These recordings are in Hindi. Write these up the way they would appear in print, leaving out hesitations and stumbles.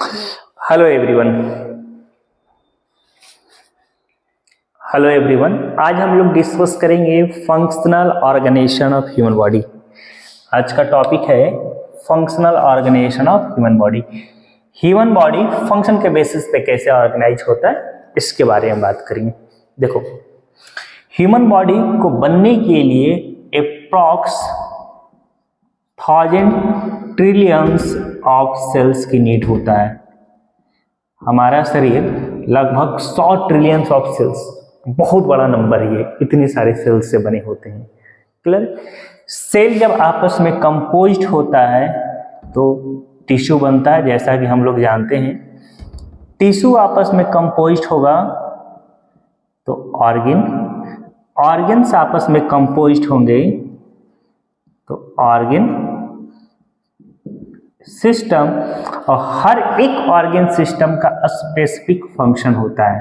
Hello everyone. हेलो एवरीवन, आज हम लोग डिस्कस करेंगे functional organisation of human body. आज का टॉपिक है functional organisation of human body. Human body function के बेसिस पे कैसे ऑर्गेनाइज होता है इसके बारे में बात करेंगे। देखो, ह्यूमन बॉडी को बनने के लिए अप्रॉक्स 1000 ट्रिलियंस ऑफ सेल्स की नीड होता है। हमारा शरीर लगभग 100 ट्रिलियंस ऑफ सेल्स, बहुत बड़ा नंबर है ये, इतने सारे सेल्स से बने होते हैं। क्लियर? सेल जब आपस में कंपोज्ड होता है तो टिश्यू बनता है, जैसा कि हम लोग जानते हैं। टिश्यू आपस में कंपोज्ड होगा तो ऑर्गन्स आपस में कंपोज्ड होंगे तो ऑर्गन सिस्टम, और हर एक ऑर्गन सिस्टम का स्पेसिफिक फंक्शन होता है।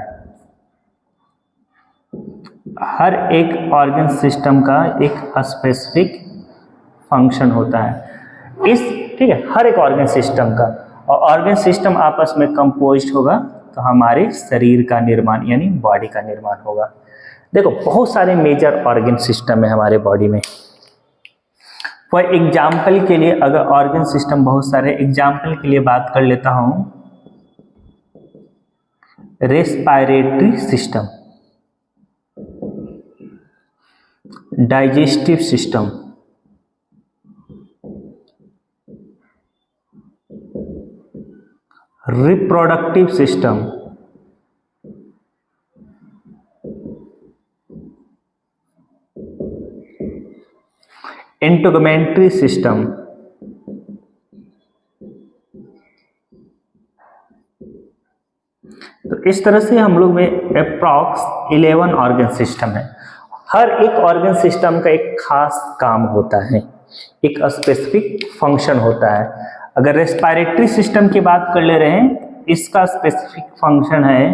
हर एक ऑर्गन सिस्टम का एक स्पेसिफिक फंक्शन होता है। ठीक है, हर एक ऑर्गन सिस्टम का, और ऑर्गन सिस्टम आपस में कंपोज्ड होगा तो हमारे शरीर का निर्माण यानी बॉडी का निर्माण होगा। देखो, बहुत सारे मेजर ऑर्गन सिस्टम है हमारे बॉडी में। फॉर एग्जाम्पल के लिए, अगर ऑर्गन सिस्टम बहुत सारे, एग्जाम्पल के लिए बात कर लेता हूं, respiratory system, digestive system, reproductive system, integumentary system, तो इस तरह से हम लोग में अप्रॉक्स 11 ऑर्गन सिस्टम है। हर एक ऑर्गन सिस्टम का एक खास काम होता है, एक स्पेसिफिक फंक्शन होता है। अगर रेस्पिरेटरी सिस्टम की बात कर ले रहे हैं, इसका स्पेसिफिक फंक्शन है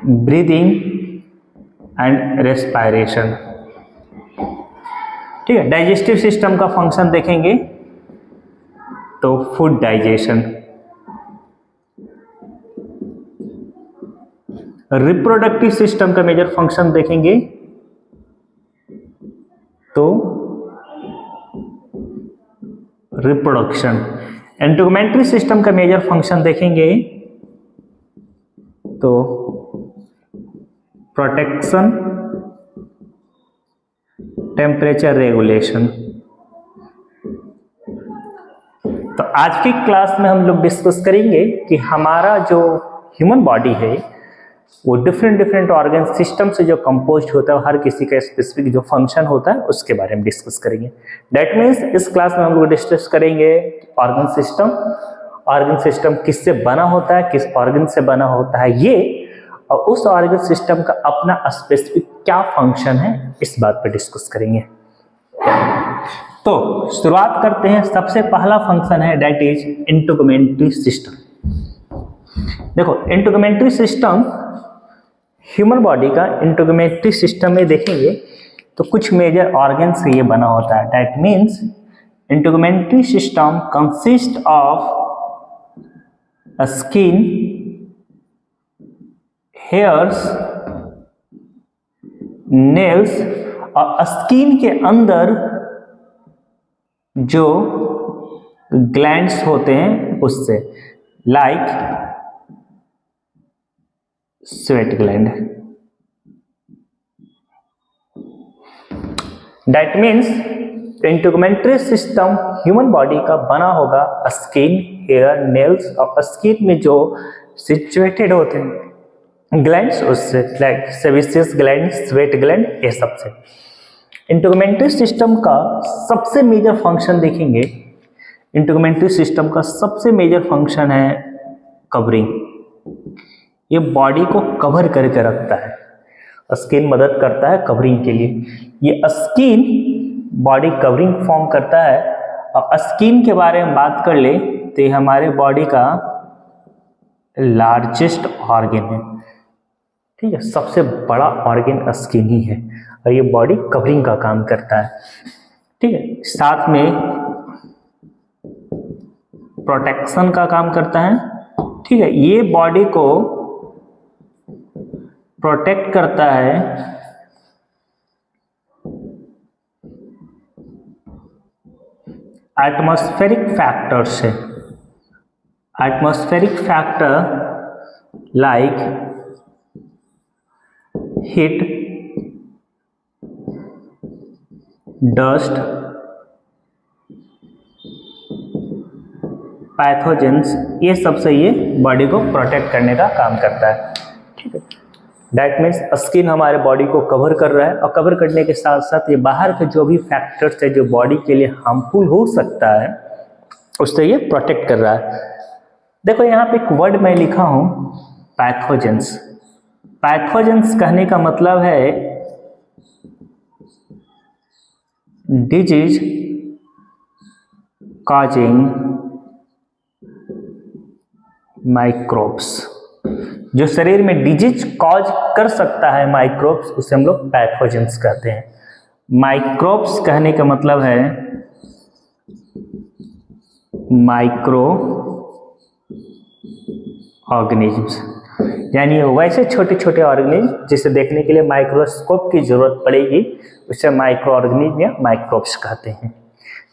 ब्रीदिंग एंड रेस्पिरेशन। ठीक है, डाइजेस्टिव सिस्टम का फंक्शन देखेंगे तो फूड डाइजेशन। रिप्रोडक्टिव सिस्टम का मेजर फंक्शन देखेंगे तो रिप्रोडक्शन। इंटीग्यूमेंट्री सिस्टम का मेजर फंक्शन देखेंगे तो प्रोटेक्शन, टेम्परेचर रेगुलेशन। तो आज की क्लास में हम लोग डिस्कस करेंगे कि हमारा जो ह्यूमन बॉडी है वो डिफरेंट ऑर्गन सिस्टम से जो कंपोज्ड होता है, हर किसी का स्पेसिफिक जो फंक्शन होता है उसके बारे में डिस्कस करेंगे। दैट मीन्स इस क्लास में हम लोग डिस्कस करेंगे ऑर्गन सिस्टम किससे बना होता है, किस ऑर्गन से बना होता है ये, और उस ऑर्गन सिस्टम का अपना स्पेसिफिक क्या फंक्शन है, इस बात पर डिस्कस करेंगे। तो शुरुआत करते हैं। सबसे पहला फंक्शन है दैट इज इंटीग्यूमेंट्री सिस्टम। देखो, इंटीग्यूमेंट्री सिस्टम, ह्यूमन बॉडी का इंटीग्यूमेंट्री सिस्टम में देखेंगे तो कुछ मेजर ऑर्गन से ये बना होता है। That means integumentary system consist of skin, hairs, nails, और स्किन के अंदर जो ग्लैंड्स होते हैं उससे, like sweat gland. That means integumentary system human body का बना होगा स्किन, हेयर, नेल्स, और स्किन में जो सिचुएटेड होते हैं ग्लैंड्स उससे, like sebaceous gland, sweat gland, ये सब से। इंटीग्यूमेंट्री सिस्टम का सबसे मेजर फंक्शन देखेंगे, इंटीग्यूमेंट्री सिस्टम का सबसे मेजर फंक्शन है कवरिंग। ये बॉडी को कवर करके रखता है। स्किन मदद करता है कवरिंग के लिए। ये स्किन बॉडी कवरिंग फॉर्म करता है। और स्किन के बारे में बात कर ले तो ये हमारे बॉडी का लार्जेस्ट ऑर्गन है। ठीक है, सबसे बड़ा ऑर्गन स्किन ही है और ये बॉडी कवरिंग का काम करता है। ठीक है, साथ में प्रोटेक्शन का काम करता है। ठीक है, ये बॉडी को प्रोटेक्ट करता है एटमॉस्फेरिक फैक्टर से। Atmospheric factor like heat, dust, pathogens, ये सबसे ये बॉडी को प्रोटेक्ट करने का काम करता है। ठीक है, दैट मीन्स स्किन हमारे बॉडी को कवर कर रहा है, और कवर करने के साथ साथ ये बाहर के जो भी फैक्टर्स है जो बॉडी के लिए हार्मफुल हो सकता है उससे ये प्रोटेक्ट कर रहा है। देखो यहाँ पे एक वर्ड मैं लिखा हूँ, पैथोजेंस। पैथोजेंस कहने का मतलब है डिजीज कॉजिंग माइक्रोब्स। जो शरीर में डिजीज कॉज कर सकता है माइक्रोब्स, उसे हम लोग पैथोजेंस कहते हैं। माइक्रोब्स कहने का मतलब है माइक्रो ऑर्गेनिजम्स, यानी वैसे छोटे छोटे ऑर्गेनिज्म जिसे देखने के लिए माइक्रोस्कोप की जरूरत पड़ेगी, उसे माइक्रो ऑर्गेनिज्म या माइक्रोब्स कहते हैं।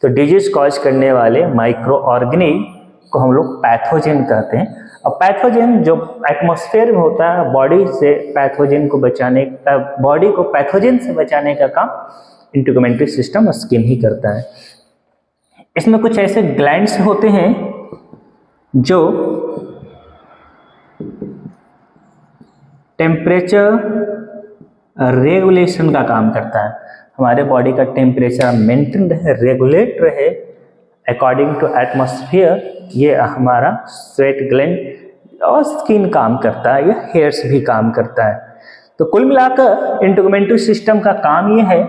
तो डिजीज कॉज करने वाले माइक्रो ऑर्गेनिज्म को हम लोग पैथोजेन कहते हैं। और पैथोजेन जो एटमॉस्फेयर में होता है, बॉडी से पैथोजेन को बचाने का, बॉडी को पैथोजेन से बचाने का काम इंटीग्युमेंट्री सिस्टम स्किन ही करता है। इसमें कुछ ऐसे ग्लैंड्स होते हैं जो टेम्परेचर रेगुलेशन का काम करता है। हमारे बॉडी का टेम्परेचर मेंटेन रहे, रेगुलेट रहे अकॉर्डिंग टू एटमॉस्फेयर, ये हमारा स्वेट ग्लैंड और स्किन काम करता है, या हेयर्स भी काम करता है। तो कुल मिलाकर इंटीग्युमेंट्री सिस्टम का काम ये है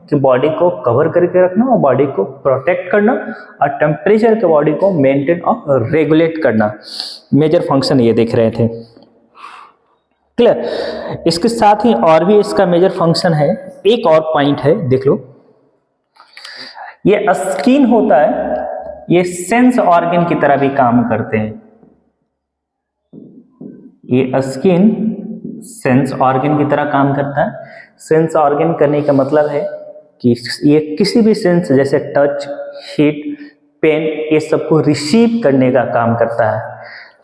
कि बॉडी को कवर करके रखना और बॉडी को प्रोटेक्ट करना और टेम्परेचर के बॉडी को मेंटेन और रेगुलेट करना। मेजर फंक्शन ये देख रहे थे, क्लियर। इसके साथ ही और भी इसका मेजर फंक्शन है, एक और पॉइंट है, देख लो। ये स्किन होता है, ये सेंस ऑर्गन की तरह भी काम करते हैं। ये स्किन सेंस ऑर्गन की तरह काम करता है। सेंस ऑर्गन करने का मतलब है कि ये किसी भी सेंस जैसे टच, हीट, पेन, ये सबको रिसीव करने का काम करता है।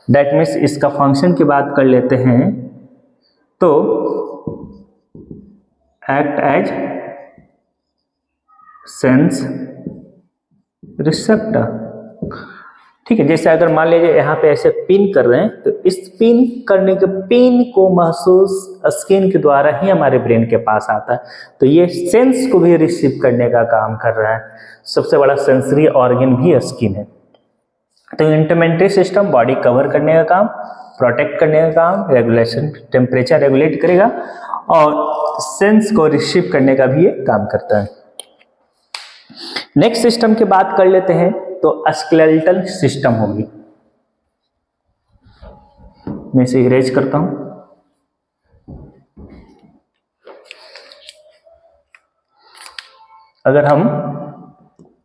दैट मीन्स इसका फंक्शन की बात कर लेते हैं तो एक्ट एज सेंस रिसेप्टर। ठीक है, जैसे अगर मान लीजिए यहाँ पे ऐसे पिन कर रहे हैं, तो इस पिन करने के पिन को महसूस स्किन के द्वारा ही हमारे ब्रेन के पास आता है। तो ये सेंस को भी रिसीव करने का काम कर रहा है। सबसे बड़ा सेंसरी ऑर्गन भी स्किन है। तो इंटीग्युमेंट्री सिस्टम बॉडी कवर करने का काम, प्रोटेक्ट करने का काम, रेगुलेशन, टेम्परेचर रेगुलेट करेगा और सेंस को रिसीव करने का भी ये काम करता है। नेक्स्ट सिस्टम की बात कर लेते हैं तो स्केलेटल सिस्टम होगी। मैं इसे इरेज करता हूं। अगर हम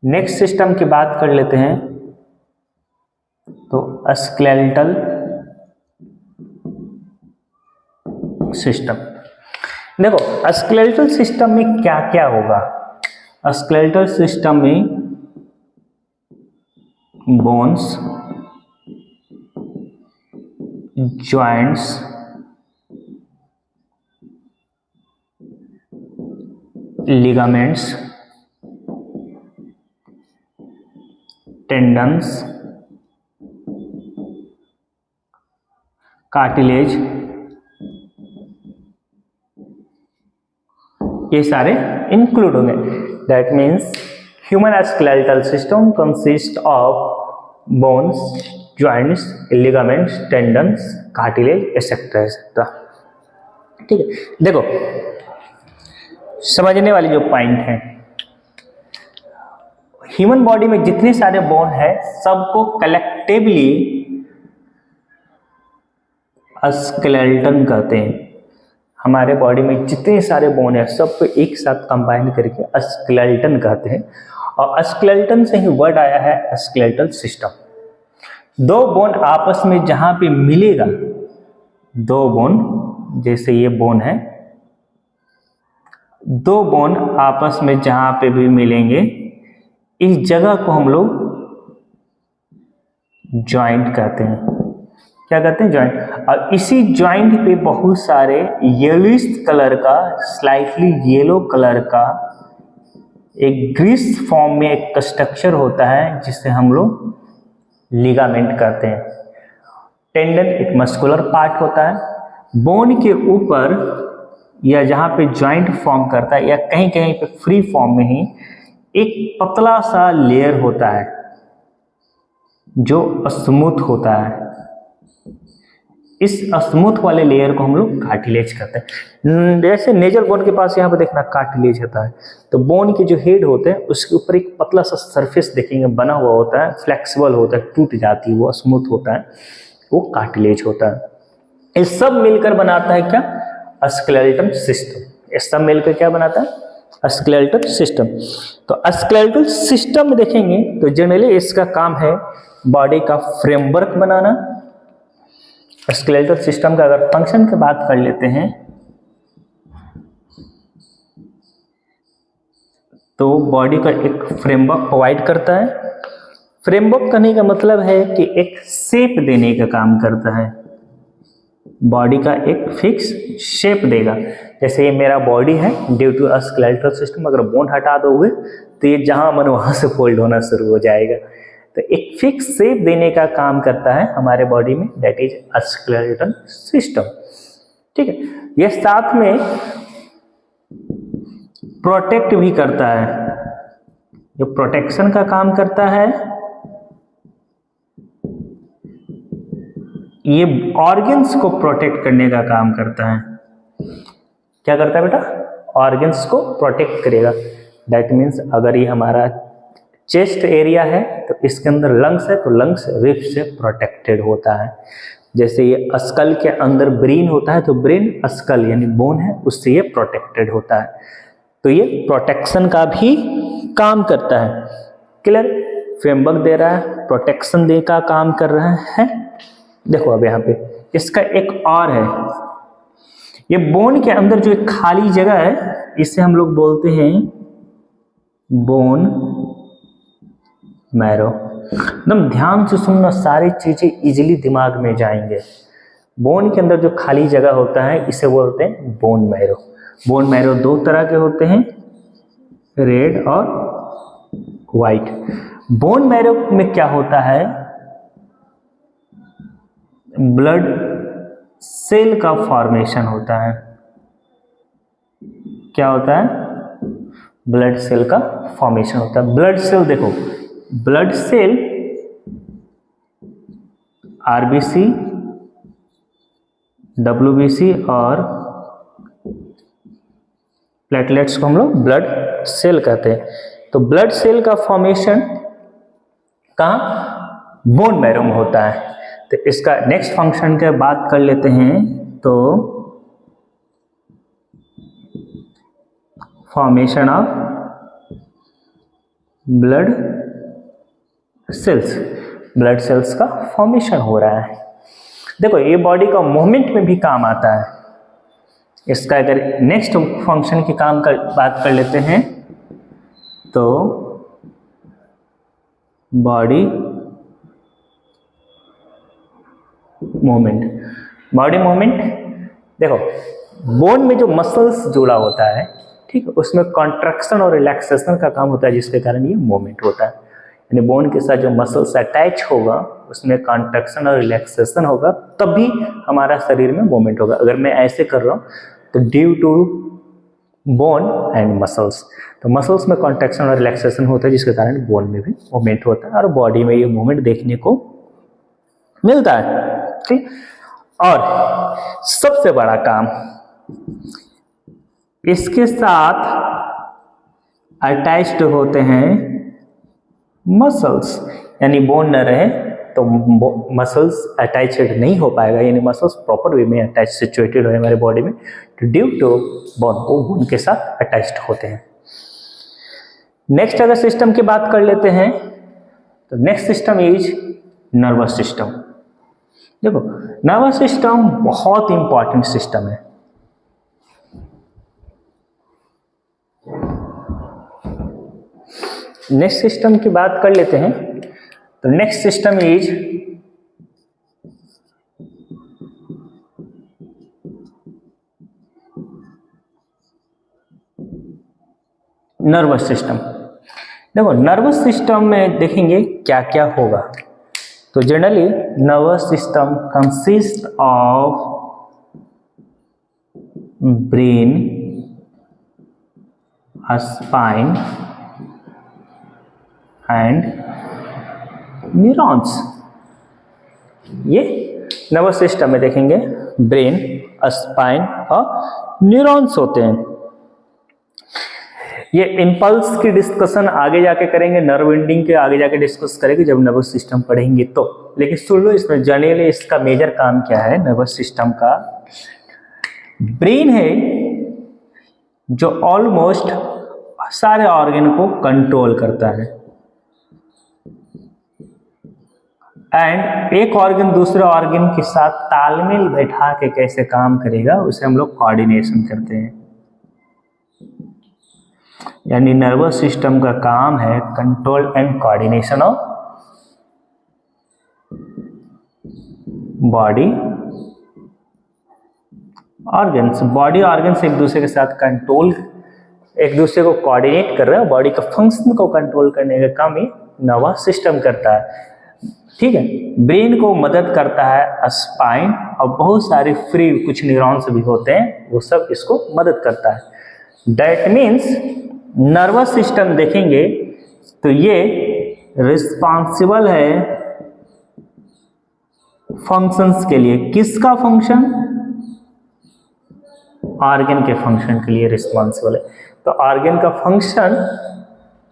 नेक्स्ट सिस्टम की बात कर लेते हैं तो स्केलेटल सिस्टम। देखो स्केलेटल सिस्टम में क्या क्या होगा। स्केलेटल सिस्टम में bones, joints, ligaments, tendons, cartilage, ये सारे इंक्लूड होंगे। That means human skeletal system consist of bones, joints, ligaments, tendons, cartilage etcetera etcetera. ठीक है, देखो समझने वाली जो पॉइंट है, ह्यूमन बॉडी में जितने सारे बोन है सबको कलेक्टिवली स्केलेटन कहते हैं। हमारे बॉडी में जितने सारे बोन है सबको एक साथ कंबाइन करके स्केलेटन कहते हैं। और स्केलेटन से ही वर्ड आया है स्केलेटल सिस्टम। दो बोन आपस में जहां पे मिलेगा, दो बोन, जैसे ये बोन है, दो बोन आपस में जहां पे भी मिलेंगे, इस जगह को हम लोग जॉइंट कहते हैं। क्या कहते हैं? जॉइंट। और इसी जॉइंट पे बहुत सारे येलोइश कलर का, स्लाइटली येलो कलर का एक ग्रीस फॉर्म में एक स्ट्रक्चर होता है जिसे हम लोग लिगामेंट कहते हैं। टेंडन एक मस्कुलर पार्ट होता है। बोन के ऊपर या जहां पे जॉइंट फॉर्म करता है या कहीं कहीं पे फ्री फॉर्म में ही एक पतला सा लेयर होता है जो स्मूथ होता है। इस स्मूथ वाले लेयर को हम लोग कार्टिलेज कहते हैं। जैसे नेजल बोन के पास यहाँ पे देखना कार्टिलेज होता है, तो बोन के जो हेड होते हैं उसके ऊपर एक पतला सा सरफेस देखेंगे बना हुआ होता है, फ्लेक्सिबल होता है, टूट जाती है, वो स्मूथ होता है, वो कार्टिलेज होता है। ये सब मिलकर बनाता है क्या? Skeletal system. ये सब मिलकर क्या बनाता है? Skeletal system. तो स्केलेटल सिस्टम में देखेंगे तो जनरली इसका काम है बॉडी का फ्रेमवर्क बनाना। स्केलेटल सिस्टम का अगर फंक्शन की बात कर लेते हैं तो बॉडी का एक फ्रेमवर्क प्रोवाइड करता है। फ्रेमवर्क करने का मतलब है कि एक शेप देने का काम करता है, बॉडी का एक फिक्स शेप देगा। जैसे ये मेरा बॉडी है, ड्यू टू स्केलेटल सिस्टम अगर बोन हटा दोगे तो ये जहां मन वहां से फोल्ड होना शुरू हो जाएगा। तो एक फिक्स शेप देने का काम करता है हमारे बॉडी में, दैट इज स्केलेटल सिस्टम। ठीक है, ये साथ में प्रोटेक्ट भी करता है, जो प्रोटेक्शन का काम करता है। ये ऑर्गन्स को प्रोटेक्ट करने का काम करता है। क्या करता है बेटा? ऑर्गन्स को प्रोटेक्ट करेगा। दैट मीन्स अगर ये हमारा चेस्ट एरिया है तो इसके अंदर लंग्स है, तो लंग्स रिब से प्रोटेक्टेड होता है। जैसे ये स्कल के अंदर ब्रेन होता है, तो ब्रेन स्कल यानी बोन है, उससे ये प्रोटेक्टेड होता है। तो ये प्रोटेक्शन का भी काम करता है। क्लियर? फ्रेमवर्क दे रहा है, प्रोटेक्शन दे का काम कर रहा है। देखो अब यहाँ पे इसका एक और है, ये बोन के अंदर जो एक खाली जगह है इसे हम लोग बोलते हैं बोन मैरो। एकदम ध्यान से सुनना, सारी चीजें इजीली दिमाग में जाएंगे। बोन के अंदर जो खाली जगह होता है इसे बोलते हैं बोन मैरो। बोन मैरो दो तरह के होते हैं, रेड और व्हाइट। बोन मैरो में क्या होता है? ब्लड सेल का फॉर्मेशन होता है। क्या होता है? ब्लड सेल का फॉर्मेशन होता है। ब्लड सेल देखो, ब्लड सेल आरबीसी, डब्ल्यूबीसी और प्लेटलेट्स को हम लोग ब्लड सेल कहते हैं। तो ब्लड सेल का फॉर्मेशन कहाँ? बोन मैरो में होता है। तो इसका नेक्स्ट फंक्शन की बात कर लेते हैं तो formation of blood cells, blood cells का फॉर्मेशन हो रहा है। देखो ये बॉडी का मूवमेंट में भी काम आता है। इसका अगर नेक्स्ट फंक्शन की काम कर बात कर लेते हैं तो बॉडी मूवमेंट। बॉडी मूवमेंट देखो, बोन में जो मसल्स जुड़ा होता है, ठीक है, उसमें कॉन्ट्रैक्शन और रिलैक्सेशन का काम होता है, जिसके कारण ये मूवमेंट होता है। यानी बोन के साथ जो मसल्स अटैच होगा उसमें कॉन्ट्रैक्शन और रिलैक्सेशन होगा, तभी हमारा शरीर में मूवमेंट होगा। अगर मैं ऐसे कर रहा हूँ तो due to bone and muscles, तो मसल्स में कॉन्ट्रैक्शन और रिलैक्सेशन होता है, जिसके कारण बोन में भी मूवमेंट होता है और बॉडी में ये मूवमेंट देखने को मिलता है। ठीक, और सबसे बड़ा काम, इसके साथ अटैच्ड होते हैं मसल्स। यानी बोन न रहे तो मसल्स अटैच्ड नहीं हो पाएगा, यानी मसल्स प्रॉपर वे में अटैच सिचुएटेड हो हमारे बॉडी में, तो ड्यू टू बोन, वो बोन के साथ अटैच्ड होते हैं। नेक्स्ट अगर सिस्टम की बात कर लेते हैं तो next system is nervous system. देखो नर्वस सिस्टम बहुत इंपॉर्टेंट सिस्टम है। नेक्स्ट सिस्टम की बात कर लेते हैं। तो next system is nervous system. देखो नर्वस सिस्टम में देखेंगे क्या क्या होगा। तो generally nervous system consist of brain, spine and neurons. ये नर्वस सिस्टम में देखेंगे ब्रेन, स्पाइन और न्यूरॉन्स होते हैं। ये इम्पल्स की डिस्कशन आगे जाके करेंगे, नर्व एंडिंग के आगे जाके डिस्कस करेंगे जब नर्वस सिस्टम पढ़ेंगे तो। लेकिन सुन लो इसमें जनरली इसका मेजर काम क्या है नर्वस सिस्टम का। ब्रेन है जो ऑलमोस्ट सारे ऑर्गन को कंट्रोल करता है, एंड एक ऑर्गन दूसरे ऑर्गन के साथ तालमेल बैठा के कैसे काम करेगा उसे हम लोग कोऑर्डिनेशन करते हैं। यानी नर्वस सिस्टम का काम है control and coordination of body organs. Body organs एक दूसरे के साथ कंट्रोल, एक दूसरे को कोऑर्डिनेट कर रहा है। बॉडी का फंक्शन को कंट्रोल करने का काम ये नर्वस सिस्टम करता है। ठीक है, ब्रेन को मदद करता है स्पाइन, और बहुत सारे फ्री कुछ न्यूरॉन्स भी होते हैं, वो सब इसको मदद करता है। दैट मीन्स नर्वस सिस्टम देखेंगे तो ये रिस्पॉन्सिबल है फंक्शंस के लिए। किसका फंक्शन? ऑर्गन के फंक्शन के लिए रिस्पॉन्सिबल है। तो ऑर्गन का फंक्शन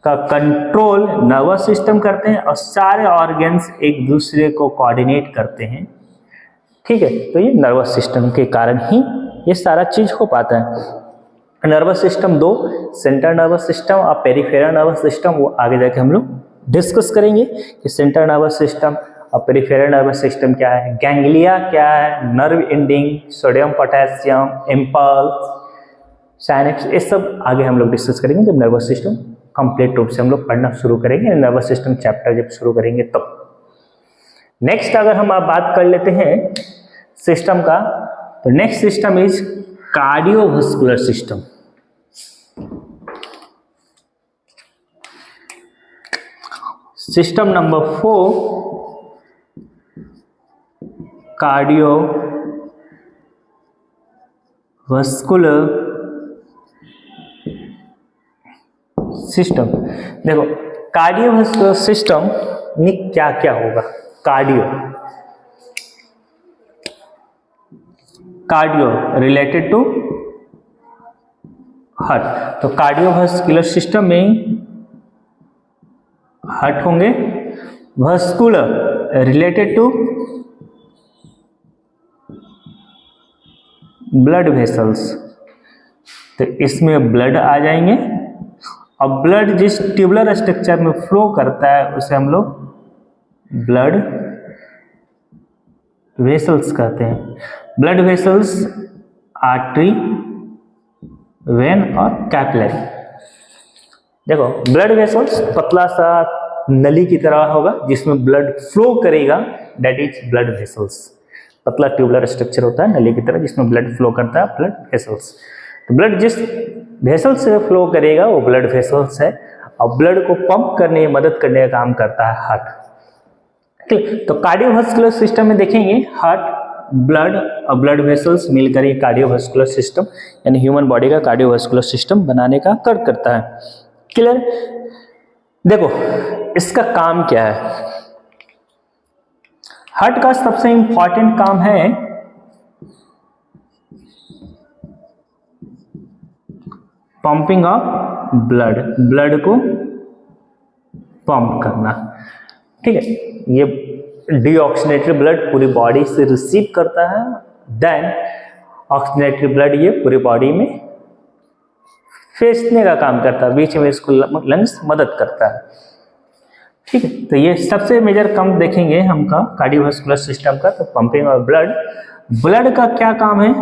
का कंट्रोल नर्वस सिस्टम करते हैं और सारे ऑर्गन्स एक दूसरे को कोऑर्डिनेट करते हैं। ठीक है, तो ये नर्वस सिस्टम के कारण ही ये सारा चीज हो पाता है। नर्वस सिस्टम दो, सेंट्रल नर्वस सिस्टम और पेरिफेरल नर्वस सिस्टम, वो आगे जाके हम लोग डिस्कस करेंगे कि सेंट्रल नर्वस सिस्टम और पेरिफेरल नर्वस सिस्टम क्या है, गैंग्लिया क्या है, nerve ending, sodium potassium, impulse, synapse, ये सब आगे हम लोग डिस्कस करेंगे जब नर्वस सिस्टम कंप्लीट रूप से हम लोग पढ़ना शुरू करेंगे। नर्वस सिस्टम चैप्टर जब शुरू करेंगे तब। नेक्स्ट अगर हम आप बात कर लेते हैं सिस्टम का, तो next system is cardiovascular system. System number 4 cardiovascular system. देखो कार्डियोवास्कुलर सिस्टम में क्या क्या होगा। Cardio related to heart. तो कार्डियोवास्कुलर सिस्टम में हार्ट होंगे, vascular related to blood vessels, तो इसमें ब्लड आ जाएंगे। और ब्लड जिस ट्यूबुलर स्ट्रक्चर में फ्लो करता है उसे हम लोग ब्लड वेसल्स कहते हैं। ब्लड वेसल्स आर्टरी, वेन और कैपिलरी। देखो ब्लड वेसल्स पतला सा नली की तरह होगा जिसमें ब्लड फ्लो करेगा, दैट इज ब्लड वेसल्स। पतला ट्यूबुलर स्ट्रक्चर होता है नली की तरह जिसमें ब्लड फ्लो करता है, ब्लड वेसल्स। तो ब्लड जिस वेसल से फ्लो करेगा वो ब्लड वेसल्स है, और ब्लड को पंप करने में मदद करने का काम करता है हार्ट। ठीक, तो कार्डियोवास्कुलर सिस्टम में देखेंगे हार्ट, ब्लड और ब्लड वेसल्स मिलकर ये कार्डियोवास्कुलर सिस्टम यानी ह्यूमन बॉडी का कार्डियोवास्कुलर सिस्टम बनाने का कार्य करता है। क्लियर? देखो इसका काम क्या है। हार्ट का सबसे इंपॉर्टेंट काम है पंपिंग ऑफ ब्लड, ब्लड को पंप करना। ठीक है, ये डीऑक्सीनेटेड ब्लड पूरी बॉडी से रिसीव करता है, देन ऑक्सीनेटेड ब्लड ये पूरी बॉडी में फेंकने का काम करता है, बीच में इसको लंग्स मदद करता है। ठीक है, तो ये सबसे मेजर काम देखेंगे हमका कार्डियोवास्कुलर सिस्टम का। तो पंपिंग ऑफ ब्लड का क्या काम है?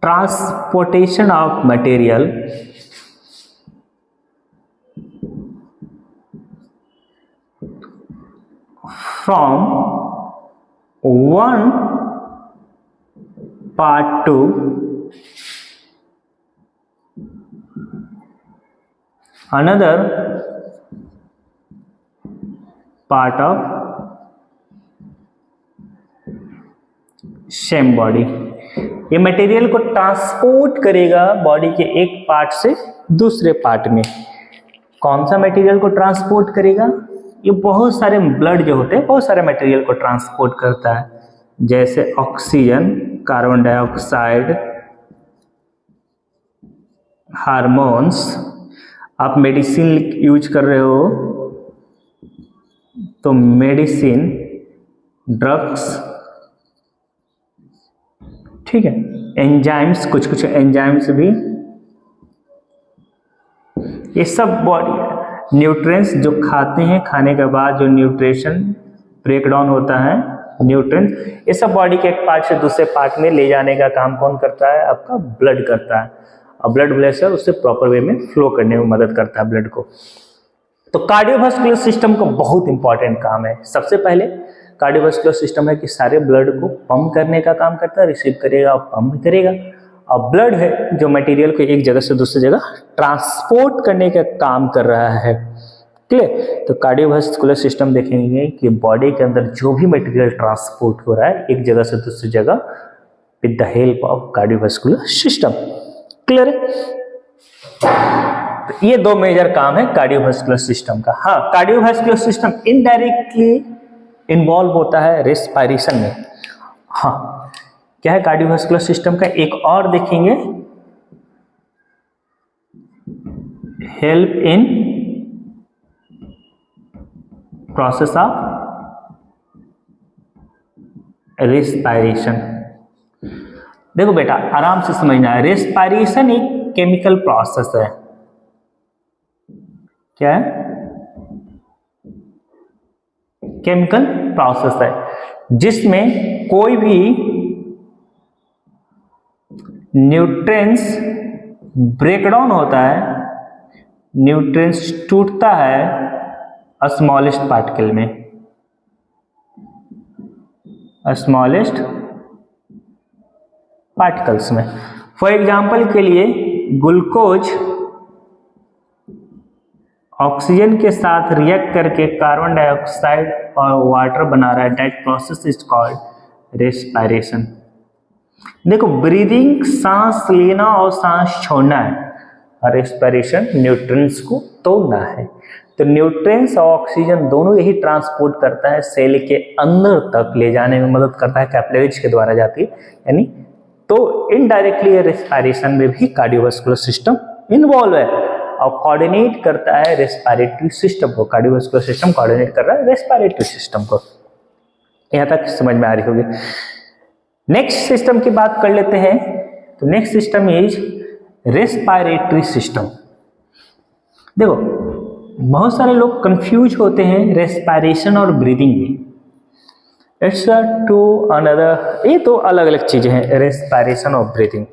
Transportation of material from one part two another part of same body। ये मटेरियल को ट्रांसपोर्ट करेगा बॉडी के एक पार्ट से दूसरे पार्ट में। कौन सा मटेरियल को ट्रांसपोर्ट करेगा? ये बहुत सारे ब्लड जो होते हैं बहुत सारे मटेरियल को ट्रांसपोर्ट करता है, जैसे ऑक्सीजन, कार्बन डाइऑक्साइड, हार्मोन्स। आप मेडिसिन यूज कर रहे हो तो मेडिसिन, ड्रग्स, ठीक है, एंजाइम्स, कुछ एंजाइम्स भी, ये सब बॉडी न्यूट्रिएंट्स जो खाते हैं, खाने के बाद जो न्यूट्रिशन ब्रेक डाउन होता है न्यूट्रिएंट्स, ये सब बॉडी के एक पार्ट से दूसरे पार्ट में ले जाने का काम कौन करता है? आपका ब्लड करता है। और ब्लड प्रेशर उससे प्रॉपर वे में फ्लो करने में मदद करता है ब्लड को। तो कार्डियोवास्कुलर सिस्टम का बहुत इंपॉर्टेंट काम है। सबसे पहले कार्डियोवास्कुलर सिस्टम है कि सारे ब्लड को पंप करने का काम करता है, रिसीव करेगा और पंप करेगा। और ब्लड है जो मटेरियल को एक जगह से दूसरी जगह ट्रांसपोर्ट करने का काम कर रहा है। क्लियर? तो कार्डियोवास्कुलर सिस्टम देखेंगे कि बॉडी के अंदर जो भी मटेरियल ट्रांसपोर्ट हो रहा है एक जगह से दूसरी जगह with the help of cardiovascular system. Clear है? तो ये दो मेजर काम है कार्डियोवास्कुलर सिस्टम का। हाँ, कार्डियोवास्कुलर सिस्टम इनडायरेक्टली इन्वॉल्व होता है रेस्पिरेशन में। हाँ, क्या है कार्डियोवास्कुलर सिस्टम का? एक और देखेंगे, help in process of respiration. देखो बेटा, आराम से समझना है, रेस्पिरेशन एक केमिकल प्रोसेस है। क्या है? केमिकल प्रोसेस है जिसमें कोई भी न्यूट्रिएंट्स ब्रेकडाउन होता है, न्यूट्रिएंट्स टूटता है स्मॉलेस्ट पार्टिकल में, स्मॉलेस्ट पार्टिकल्स में। फॉर एग्जाम्पल के लिए ग्लूकोज ऑक्सीजन के साथ रिएक्ट करके कार्बन डाइऑक्साइड और वाटर बना रहा है, that process is called respiration. देखो, ब्रीदिंग सांस लेना और सांस छोड़ना है, और रेस्पिरेशन न्यूट्रिएंट्स को तोड़ना है। तो न्यूट्रिएंट्स और ऑक्सीजन दोनों यही ट्रांसपोर्ट करता है, सेल के अंदर तक ले जाने में मदद करता है, कैपिलरीज के द्वारा जाती है। यानी तो इनडायरेक्टली रेस्पिरेशन में भी कार्डियोवास्कुलर सिस्टम इन्वॉल्व है और कोऑर्डिनेट करता है रेस्पिरेटरी सिस्टम को। कार्डियोवास्कुलर सिस्टम कोऑर्डिनेट कर रहा है रेस्पिरेटरी सिस्टम को। यहां तक समझ में आ रही होगी। नेक्स्ट सिस्टम की बात कर लेते हैं। तो next system is respiratory system. देखो, बहुत सारे लोग कंफ्यूज होते हैं रेस्पिरेशन और ब्रीदिंग में। इट्स टू अनदर, ये तो अलग अलग चीजें हैं, रेस्पिरेशन और ब्रीदिंग।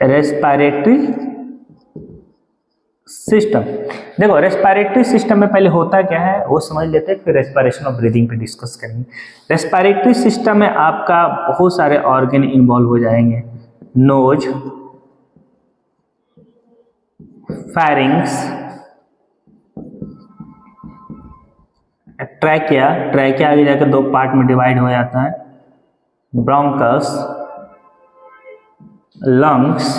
रेस्पिरेटरी सिस्टम, देखो रेस्पिरेटरी सिस्टम में पहले होता क्या है वो समझ लेते हैं, फिर रेस्पिरेशन और ब्रीदिंग पे डिस्कस करेंगे। रेस्पिरेटरी सिस्टम में आपका बहुत सारे ऑर्गन इन्वॉल्व हो जाएंगे, नोज, फेरिंग्स, ट्रैकिया, ट्रैकिया आगे जाकर दो पार्ट में डिवाइड हो जाता है, ब्रोंकस, लंग्स,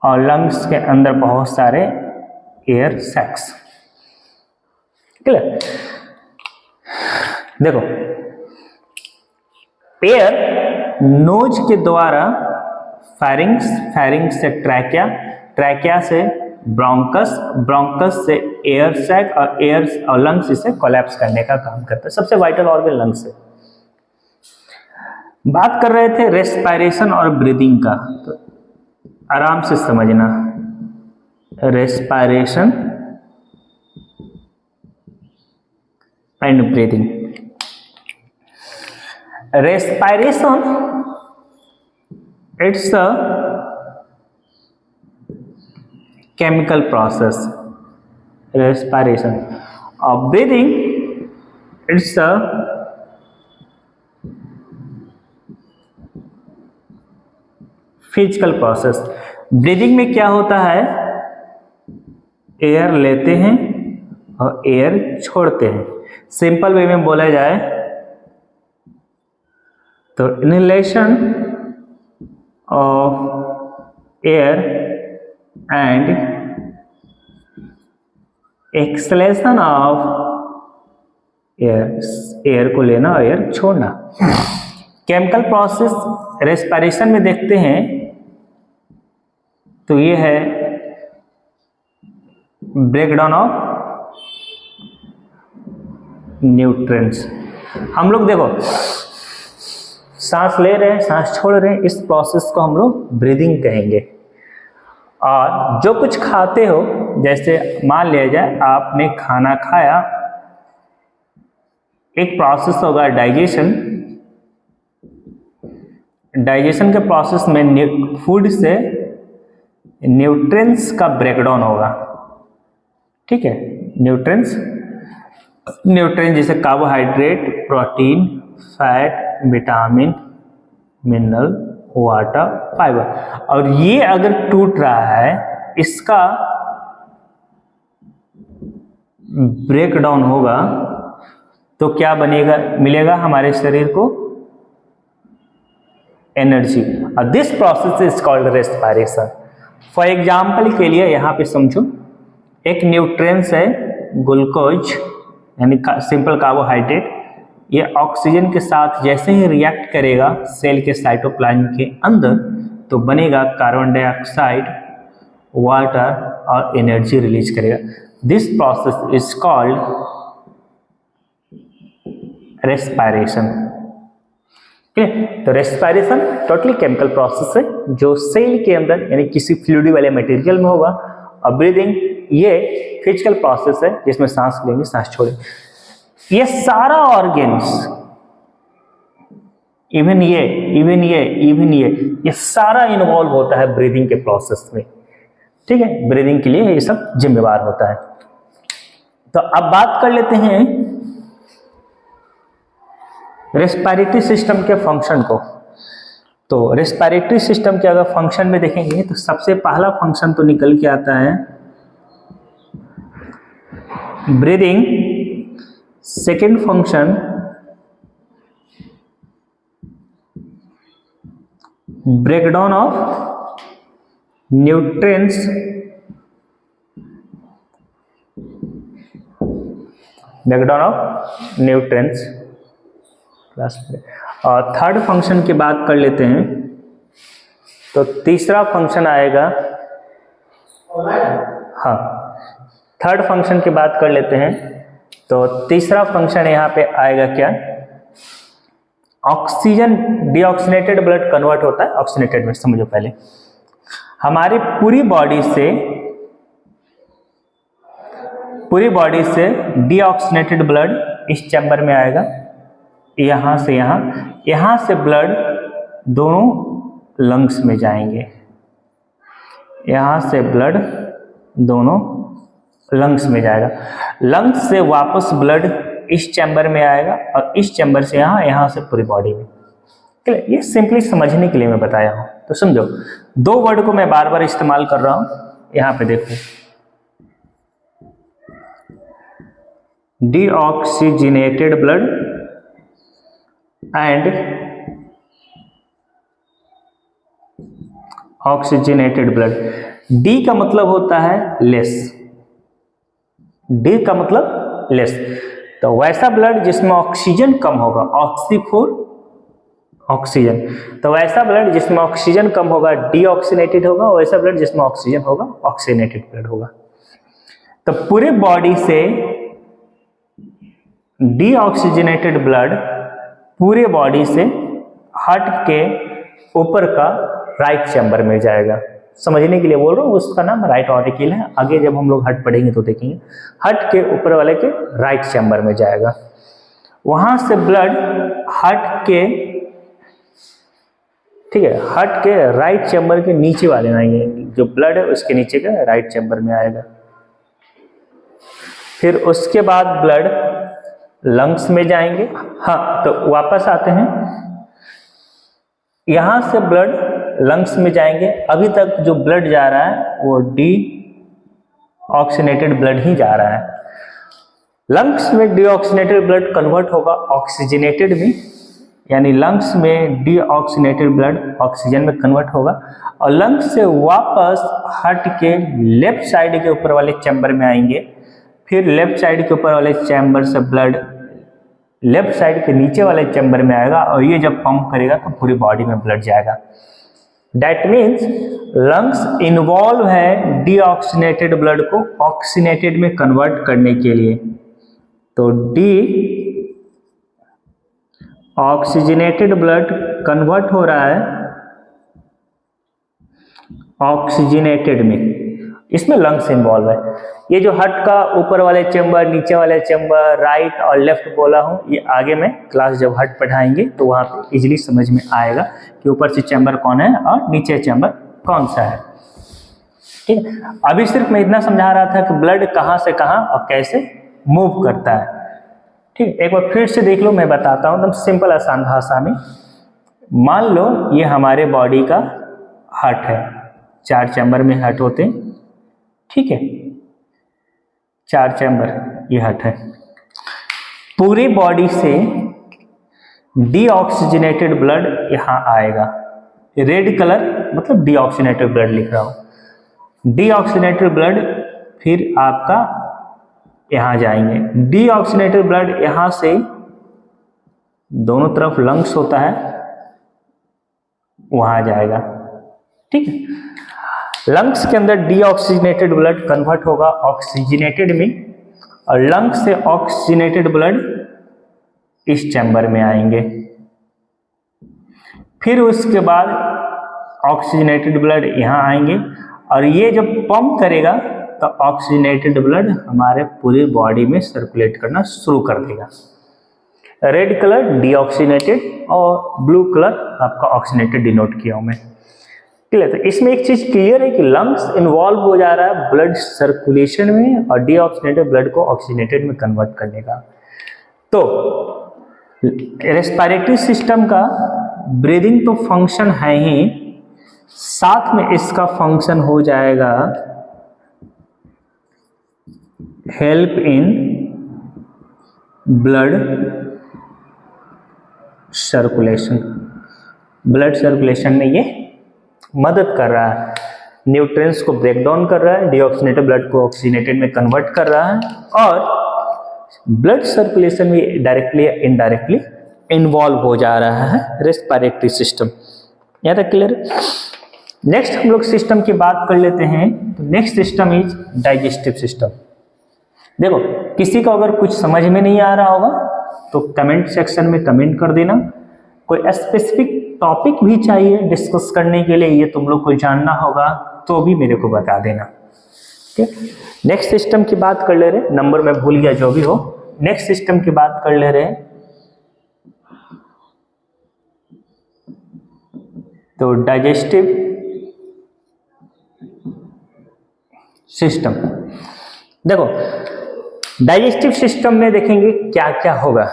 और लंग्स के अंदर बहुत सारे एयर सैक्स। क्लियर? देखो, एयर नोज के द्वारा फेरिंग्स, फेरिंग्स से ट्रैकिया, ट्रैकिया से ब्रोंकस, ब्रोंकस से एयर सैक और लंग्स इसे कोलैप्स करने का काम करता है। सबसे वाइटल ऑर्गन लंग्स है। बात कर रहे थे रेस्पिरेशन और ब्रीदिंग का, तो आराम से समझना, respiration and breathing. Respiration it's a chemical process, respiration, और breathing it's a physical process. Breathing में क्या होता है, एयर लेते हैं और एयर छोड़ते हैं। सिंपल वे में बोला जाए तो inhalation of air and acceleration of air, air को लेना और एयर छोड़ना। केमिकल प्रोसेस रेस्पिरेशन में देखते हैं तो ये है ब्रेकडाउन ऑफ न्यूट्रिएंट्स। हम लोग देखो सांस ले रहे हैं, सांस छोड़ रहे हैं, इस प्रोसेस को हम लोग ब्रीदिंग कहेंगे। और जो कुछ खाते हो, जैसे मान लिया जाए आपने खाना खाया, एक प्रोसेस होगा डाइजेशन। डाइजेशन के प्रोसेस में फूड से न्यूट्रिएंट्स का ब्रेकडाउन होगा, ठीक है। न्यूट्रिएंट्स जैसे carbohydrate, protein, fat, vitamin, mineral, water, fibre, और ये अगर टूट रहा है, इसका ब्रेकडाउन होगा तो क्या बनेगा, मिलेगा हमारे शरीर को एनर्जी। और this process is called respiration. For example के लिए यहाँ पे समझो, एक न्यूट्रिएंट्स है ग्लूकोज यानी सिंपल कार्बोहाइड्रेट, ये ऑक्सीजन के साथ जैसे ही रिएक्ट करेगा सेल के साइटोप्लाज्म के अंदर तो बनेगा कार्बन डाइऑक्साइड, वाटर और एनर्जी रिलीज करेगा। This process is called respiration. तो रेस्पिरेशन टोटली केमिकल प्रोसेस है जो सेल के अंदर यानी किसी फ्लूइड वाले मटेरियल में होगा। और ब्रीदिंग ये फिजिकल प्रोसेस है जिसमें सांस लेंगे, सांस छोड़ेंगे। ये सारा ऑर्गन्स, इवन ये सारा इन्वॉल्व होता है ब्रीदिंग के प्रोसेस में, ठीक है। ब्रीदिंग के लिए ये सब जिम्मेवार होता है। तो अब बात कर लेते हैं रेस्पिरेटरी सिस्टम के फंक्शन को। तो रेस्पिरेटरी सिस्टम के अगर फंक्शन में देखेंगे तो सबसे पहला फंक्शन तो निकल के आता है breathing, second function breakdown of nutrients, और थर्ड फंक्शन की बात कर लेते हैं तो तीसरा फंक्शन आएगा, हाँ थर्ड फंक्शन की बात कर लेते हैं तो तीसरा फंक्शन यहाँ पे आएगा क्या, ऑक्सीजन, डीऑक्सीनेटेड ब्लड कन्वर्ट होता है ऑक्सीनेटेड में। समझो पहले हमारी पूरी बॉडी से डीऑक्सीनेटेड ब्लड इस चैम्बर में आएगा, यहाँ से ब्लड दोनों लंग्स में जाएंगे, यहाँ से ब्लड दोनों लंग्स में जाएगा, लंग्स से वापस ब्लड इस चैम्बर में आएगा और इस चैम्बर से यहाँ से पूरी बॉडी में। ये सिंपली समझने के लिए मैं बताया हूँ। तो समझो, दो वर्ड को मैं बार बार इस्तेमाल कर रहा हूँ, यहाँ पे देखो, deoxygenated blood and oxygenated blood. D का मतलब होता है लेस, डी का मतलब लेस, तो वैसा ब्लड जिसमें ऑक्सीजन कम होगा, ऑक्सी फॉर ऑक्सीजन, तो वैसा ब्लड जिसमें ऑक्सीजन कम होगा डीऑक्सीनेटेड होगा, वैसा ब्लड जिसमें ऑक्सीजन होगा ऑक्सीनेटेड ब्लड होगा। तो तो पूरे बॉडी से डीऑक्सीजनेटेड ब्लड पूरे बॉडी से हार्ट के ऊपर का राइट चैम्बर में जाएगा। समझने के लिए बोल रहा हूँ, उसका नाम राइट ऑरिकल है। आगे जब हम लोग हार्ट पढ़ेंगे तो देखेंगे। हार्ट के ऊपर वाले के राइट चैम्बर में जाएगा। वहां से ब्लड हार्ट के, ठीक है, हार्ट के राइट चैम्बर के नीचे वाले में आएंगे, जो ब्लड है उसके नीचे का राइट चैम्बर में आएगा। फिर उसके बाद ब्लड लंग्स में जाएंगे। हाँ, तो वापस आते हैं, यहां से ब्लड लंग्स में जाएंगे। अभी तक जो ब्लड जा रहा है वो डीऑक्सीनेटेड ब्लड ही जा रहा है। लंग्स में डीऑक्सीनेटेड ब्लड कन्वर्ट होगा ऑक्सीजनेटेड में, यानी लंग्स में डीऑक्सीनेटेड ब्लड ऑक्सीजन में कन्वर्ट होगा और लंग्स से वापस हार्ट के लेफ्ट साइड के ऊपर वाले चैम्बर में आएंगे। फिर लेफ्ट साइड के ऊपर वाले चैम्बर से ब्लड लेफ्ट साइड के नीचे वाले चैम्बर में आएगा और ये जब पंप करेगा तो पूरी बॉडी में ब्लड जाएगा। दैट मीन्स लंग्स इन्वॉल्व है डीऑक्सीनेटेड ब्लड को ऑक्सीनेटेड में कन्वर्ट करने के लिए। तो डी ऑक्सीजनेटेड ब्लड कन्वर्ट हो रहा है ऑक्सीजनेटेड में, इसमें लंग्स इन्वॉल्व है। ये जो हार्ट का ऊपर वाले चैम्बर, नीचे वाले चैम्बर, राइट और लेफ्ट बोला हूँ, ये आगे में क्लास जब हार्ट पढ़ाएंगे तो वहाँ पे इजीली समझ में आएगा कि ऊपर से चैम्बर कौन है और नीचे चैम्बर कौन सा है। ठीक है, अभी सिर्फ मैं इतना समझा रहा था कि ब्लड कहाँ से कहाँ और कैसे मूव करता है। ठीक, एक बार फिर से देख लो, मैं बताता हूँ एकदम सिंपल आसान भाषा में। मान लो ये हमारे बॉडी का हार्ट है, 4 चैम्बर में हार्ट होते हैं। ठीक है, 4 चैम्बर ये हार्ट है। पूरी बॉडी से डीऑक्सीजनेटेड ब्लड यहाँ आएगा। रेड कलर मतलब डीऑक्सीजनेटेड ब्लड लिख रहा हूँ। डीऑक्सीजनेटेड ब्लड फिर आपका यहाँ जाएंगे। डीऑक्सीजनेटेड ब्लड यहाँ से दोनों तरफ लंग्स होता है वहाँ जाएगा। ठीक है, लंग्स के अंदर डीऑक्सीजनेटेड ब्लड कन्वर्ट होगा ऑक्सीजनेटेड में और लंग्स से ऑक्सीजनेटेड ब्लड इस चैम्बर में आएंगे। फिर उसके बाद ऑक्सीजनेटेड ब्लड यहाँ आएंगे और ये जब पंप करेगा तो ऑक्सीजनेटेड ब्लड हमारे पूरी बॉडी में सर्कुलेट करना शुरू कर देगा। रेड कलर डीऑक्सीजनेटेड और ब्लू कलर आपका ऑक्सीजनेटेड डिनोट किया हूं मैं। क्लियर? तो इसमें एक चीज क्लियर है कि लंग्स इन्वॉल्व हो जा रहा है ब्लड सर्कुलेशन में और डीऑक्सीजनेटेड ब्लड को ऑक्सीजनेटेड में कन्वर्ट करने का। तो रेस्पिरेटरी सिस्टम का ब्रीदिंग तो फंक्शन है ही, साथ में इसका फंक्शन हो जाएगा help in blood circulation. Blood circulation में ये मदद कर रहा है, न्यूट्रिएंट्स को ब्रेक डाउन कर रहा है, डीऑक्सीजनेटेड ब्लड को ऑक्सीजनेटेड में कन्वर्ट कर रहा है और ब्लड सर्कुलेशन में डायरेक्टली या इनडायरेक्टली इन्वॉल्व हो जा रहा है रेस्पिरेटरी सिस्टम। यहाँ तक क्लियर? नेक्स्ट हम लोग सिस्टम की बात कर लेते हैं। तो next system is digestive system. देखो, किसी को अगर कुछ समझ में नहीं आ रहा होगा तो कमेंट सेक्शन में कमेंट कर देना। कोई स्पेसिफिक टॉपिक भी चाहिए डिस्कस करने के लिए, ये तुम लोग को जानना होगा तो भी मेरे को बता देना। ठीक, नेक्स्ट सिस्टम की बात कर ले रहे, नंबर मैं भूल गया जो भी हो। नेक्स्ट सिस्टम की बात कर ले रहे, तो डाइजेस्टिव सिस्टम। देखो, डाइजेस्टिव सिस्टम में देखेंगे क्या क्या होगा।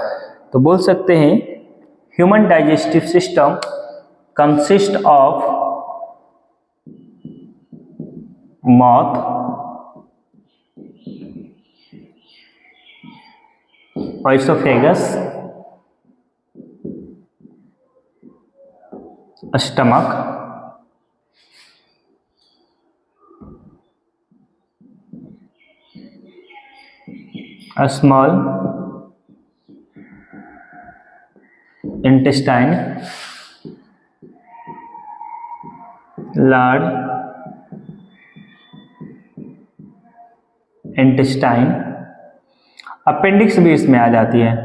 तो बोल सकते हैं human digestive system consist of mouth, esophagus, stomach, a small intestine, large intestine. Appendix भी इसमें आ जाती है।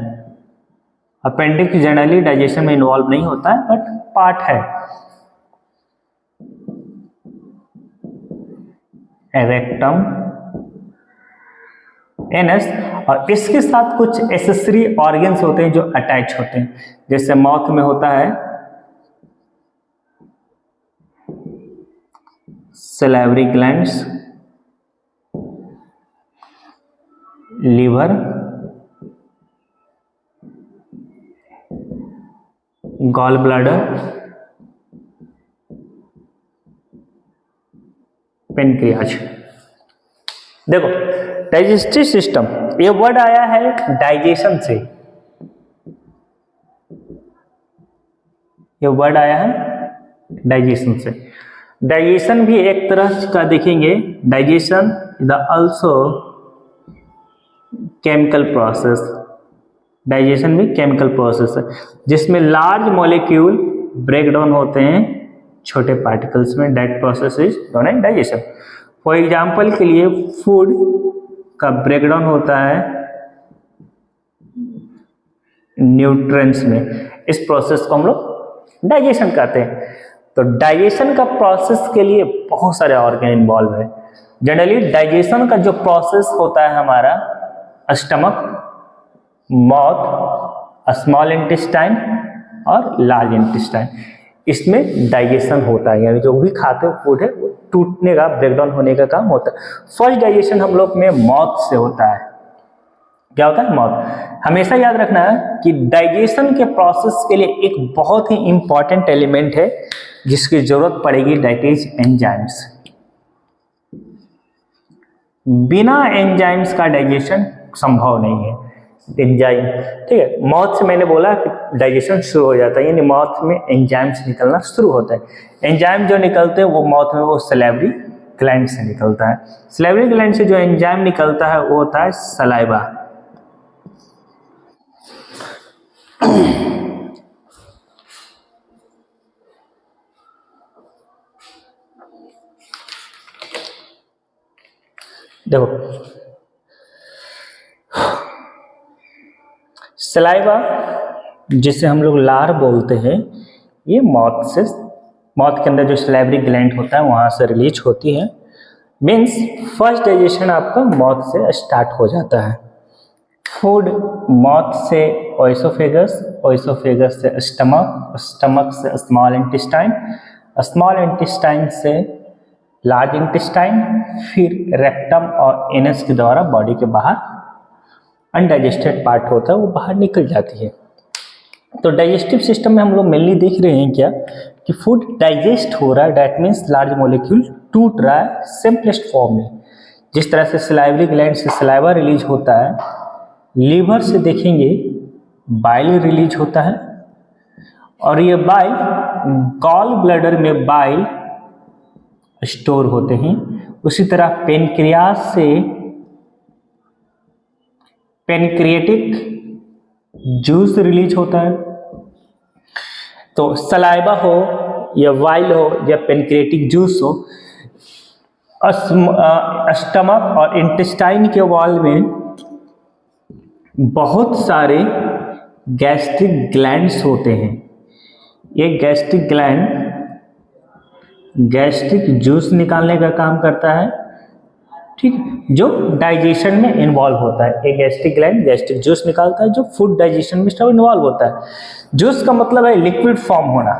अपेंडिक्स जनरली डाइजेशन में इन्वॉल्व नहीं होता है बट पार्ट है। रेक्टम, एनस, और इसके साथ कुछ एसेसरी ऑर्गन्स होते हैं जो अटैच होते हैं, जैसे माउथ में होता है salivary glands, liver, gall bladder, pancreas. देखो डाइजेस्टिव सिस्टम, ये वर्ड आया है डाइजेशन से, ये वर्ड आया है डाइजेशन से। डाइजेशन भी एक तरह का देखेंगे, digestion is also chemical process. Digestion भी केमिकल प्रोसेस है जिसमें लार्ज मॉलिक्यूल ब्रेक डाउन होते हैं छोटे पार्टिकल्स में। That process is known as digestion. For example के लिए फूड का ब्रेकडाउन होता है न्यूट्रिएंट्स में, इस प्रोसेस को हम लोग डाइजेशन कहते हैं। तो डाइजेशन का प्रोसेस के लिए बहुत सारे ऑर्गन इन्वॉल्व है। जनरली डाइजेशन का जो प्रोसेस होता है हमारा स्टमक, माउथ, स्मॉल इंटेस्टाइन और लार्ज इंटेस्टाइन, इसमें डाइजेशन होता है, यानी जो भी खाते हैं फूड है वो टूटने का, ब्रेकडाउन होने का काम होता है। फर्स्ट डाइजेशन हम लोग में माउथ से होता है। क्या होता है? माउथ। हमेशा याद रखना है कि डाइजेशन के प्रोसेस के लिए एक बहुत ही इंपॉर्टेंट एलिमेंट है जिसकी जरूरत पड़ेगी, दैट इज एंजाइम्स। बिना एंजाइम्स का डाइजेशन संभव नहीं है। एंजाइम, ठीक है, माउथ से मैंने बोला कि डाइजेशन शुरू हो जाता है, यानी माउथ में एंजाइम्स निकलना शुरू होता है। एंजाइम जो निकलते हैं वो माउथ में वो सैलिवरी ग्लैंड से निकलता है। सैलिवरी ग्लैंड से जो एंजाइम निकलता है वो होता है सलाइवा। देखो सलाइवा जिसे हम लोग लार बोलते हैं, ये माउथ के अंदर जो सैलिवरी ग्लैंड होता है वहां से रिलीज होती है। मीन्स फर्स्ट डाइजेशन आपका माउथ से स्टार्ट हो जाता है। फूड माउथ से ओएसोफेगस, ओएसोफेगस से स्टमक, स्टमक से स्मॉल इंटेस्टाइन, स्मॉल इंटेस्टाइन से लार्ज इंटेस्टाइन, फिर रेक्टम और एनस के द्वारा बॉडी के बाहर अनडाइजेस्टेड पार्ट होता है वो बाहर निकल जाती है। तो डाइजेस्टिव सिस्टम में हम लोग मेनली देख रहे हैं क्या कि फूड डाइजेस्ट हो रहा है, दैट मीन्स लार्ज मॉलिक्यूल टूट रहा है सिंपलेस्ट फॉर्म में। जिस तरह से सलाइवरी ग्लैंड से सलाइवा रिलीज होता है, लीवर से देखेंगे बाइल रिलीज होता है, और ये बाइल गॉल ब्लैडर में बाइल स्टोर होते हैं। उसी तरह पेनक्रियाज से पेनक्रिएटिक जूस रिलीज होता है। तो सलाइवा हो या वाइल हो या पेनक्रिएटिक जूस हो, स्टमक और इंटेस्टाइन के वॉल में बहुत सारे गैस्ट्रिक ग्लैंड्स होते हैं। ये गैस्ट्रिक ग्लैंड गैस्ट्रिक जूस निकालने का काम करता है, ठीक है, जो डाइजेशन में इन्वॉल्व होता है। एक गैस्ट्रिक ग्लैंड गैस्ट्रिक जूस निकालता है जो फूड डाइजेशन में इन्वॉल्व होता है। जूस का मतलब है लिक्विड फॉर्म होना,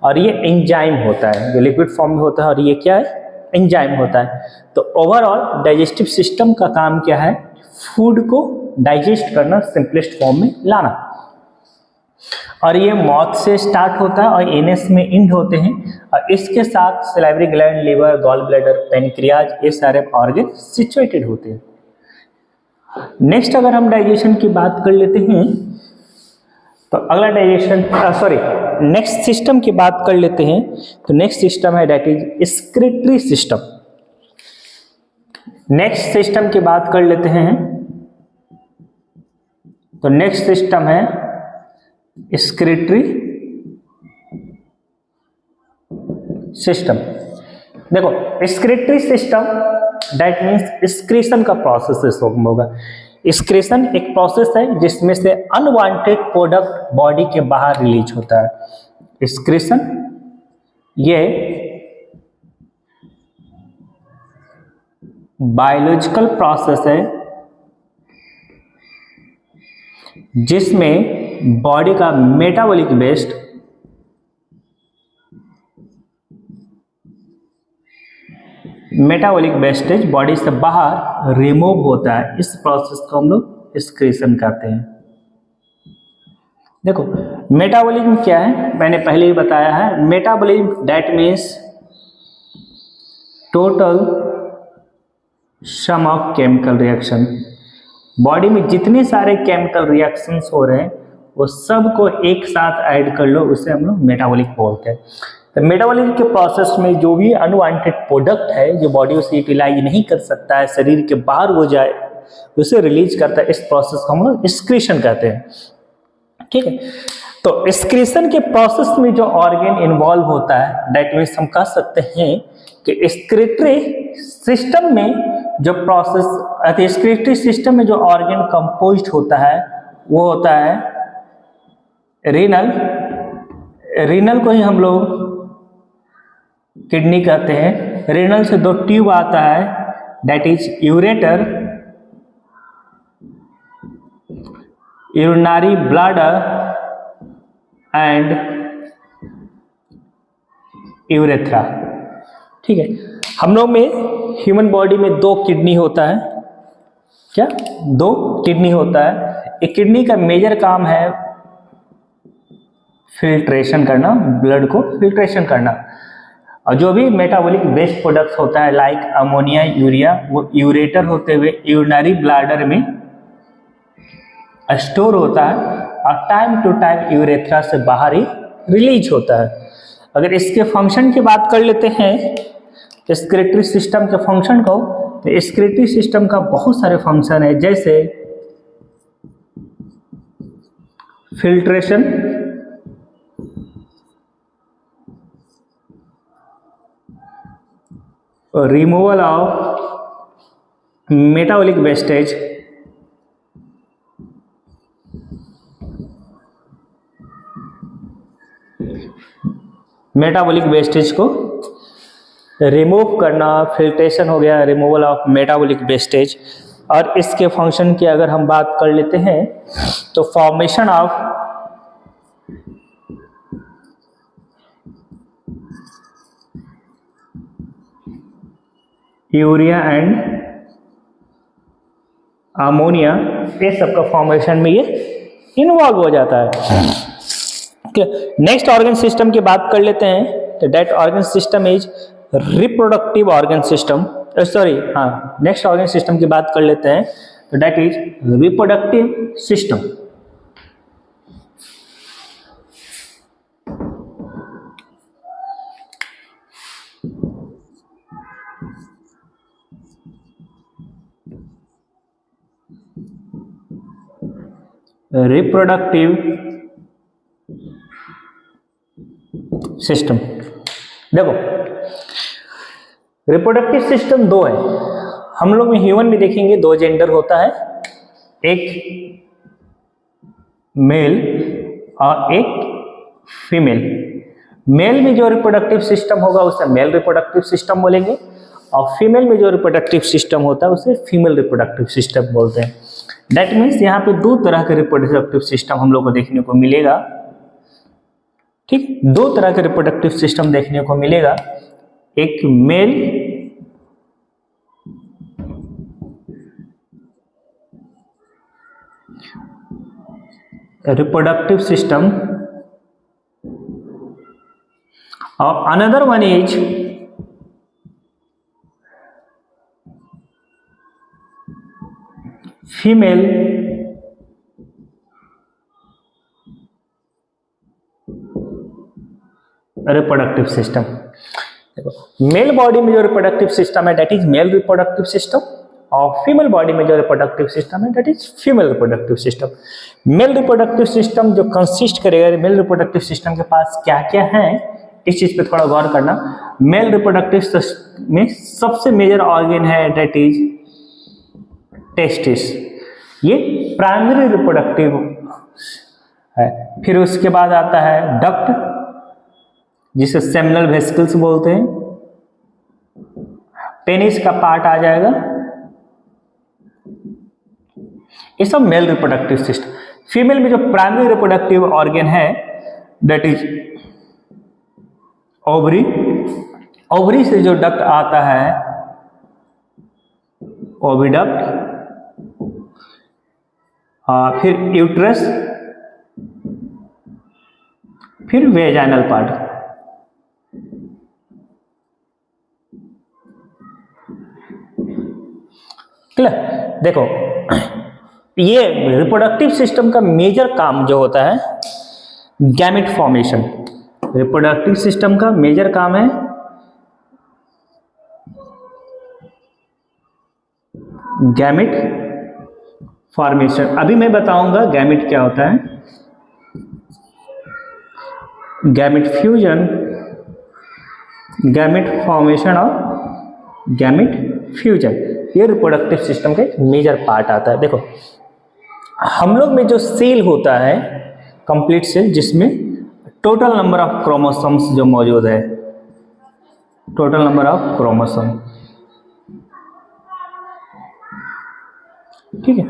और ये एंजाइम होता है जो लिक्विड फॉर्म में होता है, और ये क्या है? एंजाइम होता है। तो ओवरऑल डाइजेस्टिव सिस्टम का काम क्या है? फूड को डाइजेस्ट करना, सिंपलेस्ट फॉर्म में लाना। और ये माउथ से स्टार्ट होता है और एनएस में एंड होते हैं, और इसके साथ salivary gland, liver, gall bladder, pancreas, ये सारे ऑर्गन सिचुएटेड होते हैं। नेक्स्ट अगर हम डाइजेशन की बात कर लेते हैं तो अगला डाइजेशन नेक्स्ट सिस्टम की बात कर लेते हैं तो नेक्स्ट सिस्टम है that is excretory system. Next system की बात कर लेते हैं तो नेक्स्ट सिस्टम है एक्सक्रीटरी सिस्टम। देखो excretory system that means excretion का प्रोसेस होगा। एक्सक्रीशन एक प्रोसेस है जिसमें से अनवांटेड प्रोडक्ट बॉडी के बाहर रिलीज होता है। एक्सक्रीशन ये बायोलॉजिकल प्रोसेस है जिसमें बॉडी का मेटाबॉलिक वेस्टेज बॉडी से बाहर रिमूव होता है। इस प्रोसेस को हम लोग एक्सक्रीशन कहते हैं। देखो मेटाबॉलिज्म क्या है, मैंने पहले ही बताया है। Metabolism that means total sum of chemical reaction. Body में जितने सारे केमिकल रिएक्शंस हो रहे हैं वो सब को एक साथ ऐड कर लो, उसे हम लोग मेटाबॉलिक बोलते हैं। तो मेटाबॉलिक के प्रोसेस में जो भी अनवांटेड प्रोडक्ट है जो बॉडी उसे यूटिलाइज नहीं कर सकता है, शरीर के बाहर हो जाए, उसे रिलीज करता है। इस प्रोसेस को हम लोग एक्सक्रीशन कहते हैं। ठीक है, तो एक्सक्रीशन के प्रोसेस में जो ऑर्गन इन्वॉल्व होता है दैट मीन्स हम कह सकते हैं कि एक्सक्रीटरी सिस्टम में जो प्रोसेस, एक्सक्रीटरी सिस्टम में जो ऑर्गन कंपोज्ड होता है वो होता है रीनल। रीनल को ही हम लोग किडनी कहते हैं। रीनल से दो ट्यूब आता है that is ureter, urinary bladder and urethra. ठीक है, हम लोग में ह्यूमन बॉडी में दो किडनी होता है। क्या? दो किडनी होता है। एक किडनी का मेजर काम है फिल्ट्रेशन करना, ब्लड को फिल्ट्रेशन करना। और जो भी मेटाबॉलिक वेस्ट प्रोडक्ट्स होता है लाइक अमोनिया, यूरिया, वो यूरेटर होते हुए यूरिनरी ब्लैडर में स्टोर होता है और टाइम टू टाइम यूरेथ्रा से बाहर ही रिलीज होता है। अगर इसके फंक्शन की बात कर लेते हैं एक्सक्रीटरी सिस्टम के फंक्शन को, तो एक्सक्रीटरी सिस्टम का बहुत सारे फंक्शन है, जैसे filtration, removal of metabolic wastage, metabolic wastage को रिमूव करना, फिल्ट्रेशन हो गया, रिमूवल ऑफ मेटाबॉलिक वेस्टेज। और इसके फंक्शन की अगर हम बात कर लेते हैं तो formation of urea and ammonia, ये सब का फॉर्मेशन में ये इन्वॉल्व हो जाता है। नेक्स्ट ऑर्गन सिस्टम की बात कर लेते हैं तो that organ system is reproductive organ system. Next organ system की बात कर लेते हैं तो that is reproductive system. Reproductive system, देखो रिप्रोडक्टिव सिस्टम दो है। हम लोग में ह्यूमन में देखेंगे दो जेंडर होता है, एक मेल और एक फीमेल। मेल में जो रिप्रोडक्टिव सिस्टम होगा उसे मेल रिप्रोडक्टिव सिस्टम बोलेंगे और फीमेल में जो रिप्रोडक्टिव सिस्टम होता है उसे फीमेल रिप्रोडक्टिव सिस्टम बोलते हैं। दैट मीन्स यहाँ पे दो तरह के रिप्रोडक्टिव सिस्टम हम लोग को देखने को मिलेगा। ठीक, दो तरह के रिप्रोडक्टिव सिस्टम देखने को मिलेगा, एक मेल रिप्रोडक्टिव सिस्टम और another one is female reproductive system. Male body में जो रिप्रोडक्टिव सिस्टम है that is male reproductive system और फीमेल बॉडी में जो रिप्रोडक्टिव सिस्टम है that is female reproductive system. Male reproductive system जो कंसिस्ट करेगा, मेल रिप्रोडक्टिव सिस्टम के पास क्या क्या है इस चीज पे थोड़ा गौर करना। मेल रिप्रोडक्टिव सिस्टम में सबसे मेजर ऑर्गन है दैट इज टेस्टिस, ये प्राइमरी रिप्रोडक्टिव है। फिर उसके बाद आता है डक्ट, जिसे सेमिनल वेसिकल्स बोलते हैं। पेनिस का पार्ट आ जाएगा। ये सब मेल रिप्रोडक्टिव सिस्टम। फीमेल में जो प्राइमरी रिप्रोडक्टिव ऑर्गन है दैट इज ओवरी। ओवरी से जो डक्ट आता है ओविडक्ट, फिर यूट्रस, फिर वेजाइनल पार्ट। क्लियर? देखो ये रिप्रोडक्टिव सिस्टम का मेजर काम जो होता है गैमेट फॉर्मेशन। रिप्रोडक्टिव सिस्टम का मेजर काम है गैमेट फॉर्मेशन। अभी मैं बताऊंगा गैमेट क्या होता है। गैमेट फ्यूजन, गैमेट फॉर्मेशन और गैमेट फ्यूजन, ये रिप्रोडक्टिव सिस्टम का एक मेजर पार्ट आता है। देखो हम लोग में जो सेल होता है कंप्लीट सेल, जिसमें टोटल नंबर ऑफ क्रोमोसोम्स जो मौजूद है, टोटल नंबर ऑफ क्रोमोसोम, ठीक है,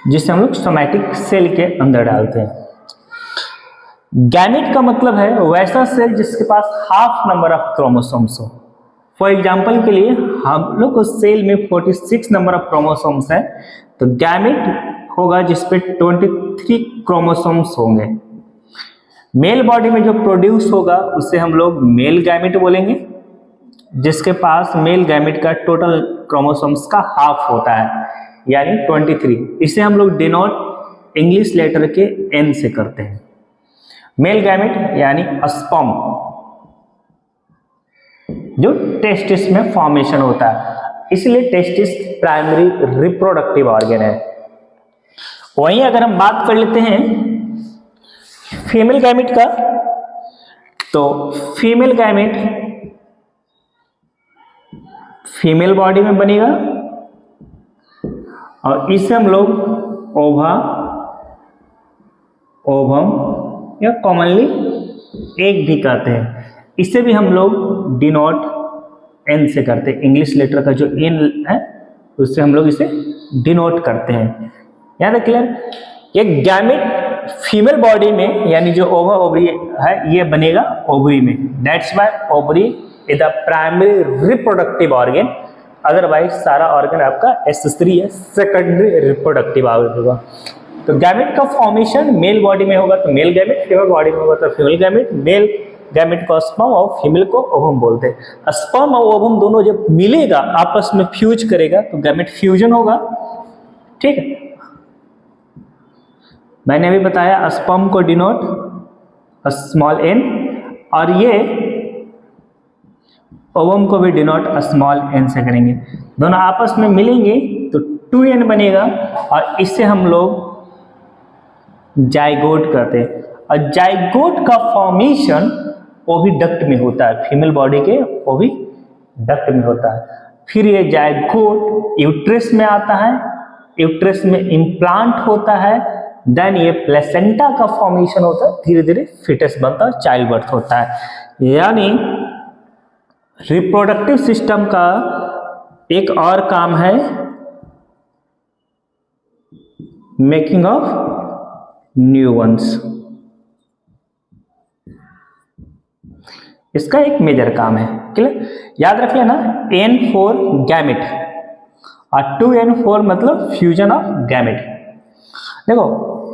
जिसे हम लोग सोमैटिक सेल के अंदर डालते हैं। गैमेट का मतलब है वैसा सेल जिसके पास हाफ नंबर ऑफ क्रोमोसोम्स हो। फॉर एग्जांपल के लिए हम लोग उस सेल में 46 नंबर ऑफ क्रोमोसोम्स है, तो गैमेट होगा जिसपे 23 क्रोमोसोम्स होंगे। मेल बॉडी में जो प्रोड्यूस होगा उसे हम लोग मेल गैमेट बोलेंगे, जिसके पास मेल गैमेट का टोटल क्रोमोसोम्स का हाफ होता है, यानी 23। इसे हम लोग डिनोट इंग्लिश लेटर के एन से करते हैं। मेल गैमेट यानी स्पर्म जो टेस्टिस में फॉर्मेशन होता है, इसलिए टेस्टिस प्राइमरी रिप्रोडक्टिव ऑर्गन है। वहीं अगर हम बात कर लेते हैं फीमेल गैमेट का, तो फीमेल गैमेट फीमेल बॉडी में बनेगा और इसे हम लोग ओवा, ओवम या कॉमनली एग भी कहते हैं। इसे भी हम लोग डिनोट एन से करते हैं। इंग्लिश लेटर का जो एन है उससे हम लोग इसे डिनोट करते हैं। याद है? क्लियर? ये गैमेट फीमेल बॉडी में यानी जो ओवा ओवरी है ये बनेगा ओवरी में। That's why ovary is the primary reproductive organ. Otherwise सारा ऑर्गन आपका एक्सेसरी है, सेकेंडरी रिप्रोडक्टिव ऑर्गन होगा। तो गैमेट का फॉर्मेशन मेल बॉडी में होगा तो मेल गैमेट, फीमेल बॉडी में होगा तो फीमेल गैमेट। मेल गैमेट को स्पर्म और फीमेल को ओवम बोलते हैं। स्पर्म और ओवम दोनों जब मिलेगा आपस में फ्यूज करेगा तो गैमेट फ्यूजन होगा। ठीक है, मैंने अभी बताया स्पर्म को डिनोट स्मॉल एन और ये ओवम को भी डिनोट स्मॉल एन से करेंगे। दोनों आपस में मिलेंगे तो 2n बनेगा और इससे हम लोग जाइगोट कहते हैं। और जाइगोट का फॉर्मेशन वो भी डक्ट में होता है, फीमेल बॉडी के वो भी डक्ट में होता है। फिर ये जाइगोट यूट्रस में आता है, यूट्रस में इम्प्लांट होता है, देन ये प्लेसेंटा का फॉर्मेशन होता है, धीरे धीरे फिटस बनता है, चाइल्ड बर्थ होता है। यानी रिप्रोडक्टिव सिस्टम का एक और काम है मेकिंग ऑफ न्यू वंस। इसका एक मेजर काम है। क्लियर? याद रख लेना N4 गैमेट और 2N4 मतलब फ्यूजन ऑफ गैमेट। देखो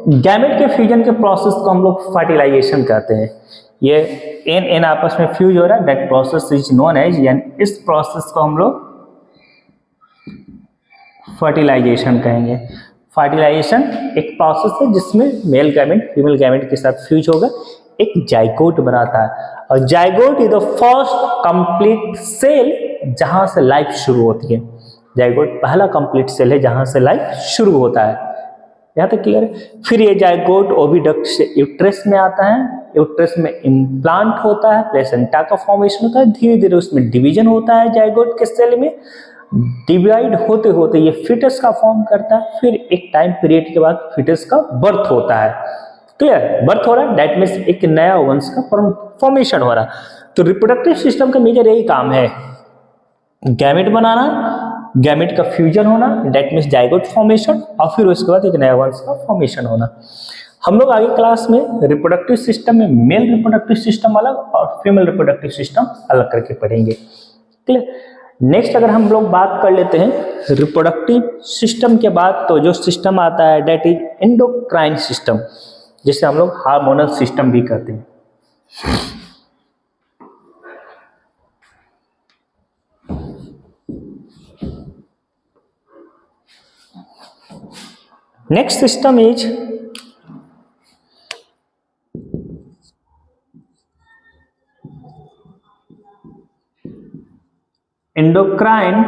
गैमेट के फ्यूजन के प्रोसेस को हम लोग फर्टिलाइजेशन कहते हैं। ये N आपस में फ्यूज हो रहा है, that process is known as, यानी इस प्रोसेस को हम लोग फर्टिलाइजेशन कहेंगे। फर्टिलाइजेशन एक प्रोसेस है जिसमें मेल गैमेट फीमेल गैमेट के साथ फ्यूज होगा, एक जाइगोट बनाता है। और zygote is the first complete cell जहां से लाइफ शुरू होती है। जाइगोट पहला कंप्लीट सेल है जहां से लाइफ शुरू होता है। यहाँ तक क्लियर है। फिर ये जाइगोट ओविडक्ट से यूट्रस में आता है, यूट्रस में इम्प्लांट होता है, प्लेसेंटा का फॉर्मेशन होता है, धीरे धीरे उसमें डिवीजन होता है जाइगोट के सेल में, डिवाइड होते होते ये फिटस का फॉर्म करता है, फिर एक टाइम पीरियड के बाद फिटस का बर्थ होता है। क्लियर, बर्थ हो रहा है, दैट मीन्स एक नया वंश का फॉर्मेशन हो रहा है। तो रिप्रोडक्टिव सिस्टम का मेजर यही काम है, गैमेट बनाना, गैमेट का फ्यूजन होना, दैट मीन्स जाइगोट फॉर्मेशन, और फिर उसके बाद एक नया वंश का फॉर्मेशन होना। हम लोग आगे क्लास में रिप्रोडक्टिव सिस्टम में मेल रिप्रोडक्टिव सिस्टम अलग और फीमेल रिप्रोडक्टिव सिस्टम अलग करके पढ़ेंगे। क्लियर। नेक्स्ट अगर हम लोग बात कर लेते हैं रिप्रोडक्टिव सिस्टम के बाद, तो जो सिस्टम आता है दैट इज एंडोक्राइन सिस्टम, जिसे हम लोग हार्मोनल सिस्टम भी कहते हैं। Next system is endocrine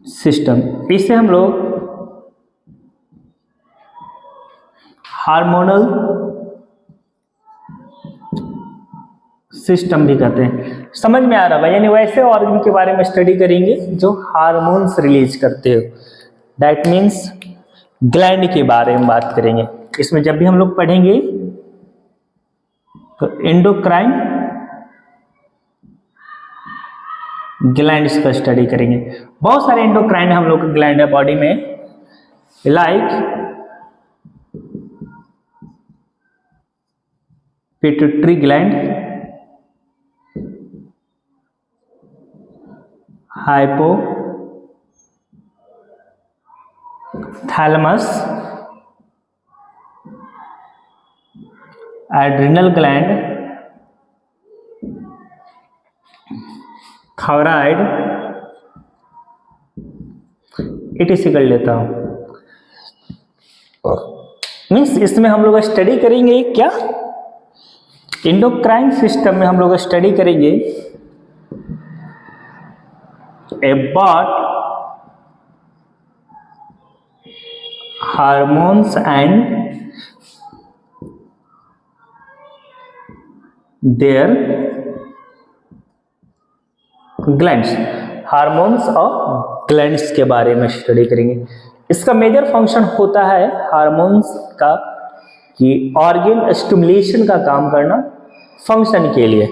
system. इसे हम लोग हार्मोनल सिस्टम भी कहते हैं। समझ में आ रहा है, यानी वैसे ऑर्गन के बारे में स्टडी करेंगे जो हार्मोन्स रिलीज करते हो, दैट मीन्स ग्लैंड के बारे में बात करेंगे। इसमें जब भी हम लोग पढ़ेंगे तो एंडोक्राइन ग्लैंड्स का स्टडी करेंगे। बहुत सारे एंडोक्राइन हम लोग ग्लैंड है बॉडी में, like pituitary gland, hypo thalamus, adrenal gland, thyroid, etc. कर लेता हूं। मीन्स इसमें हम लोग स्टडी करेंगे क्या, एंडोक्राइन सिस्टम में हम लोग स्टडी करेंगे about hormones and their glands, hormones और ग्लैंड्स के बारे में स्टडी करेंगे। इसका मेजर फंक्शन होता है हार्मोन्स का कि ऑर्गन स्टिमुलेशन का काम करना फंक्शन के लिए,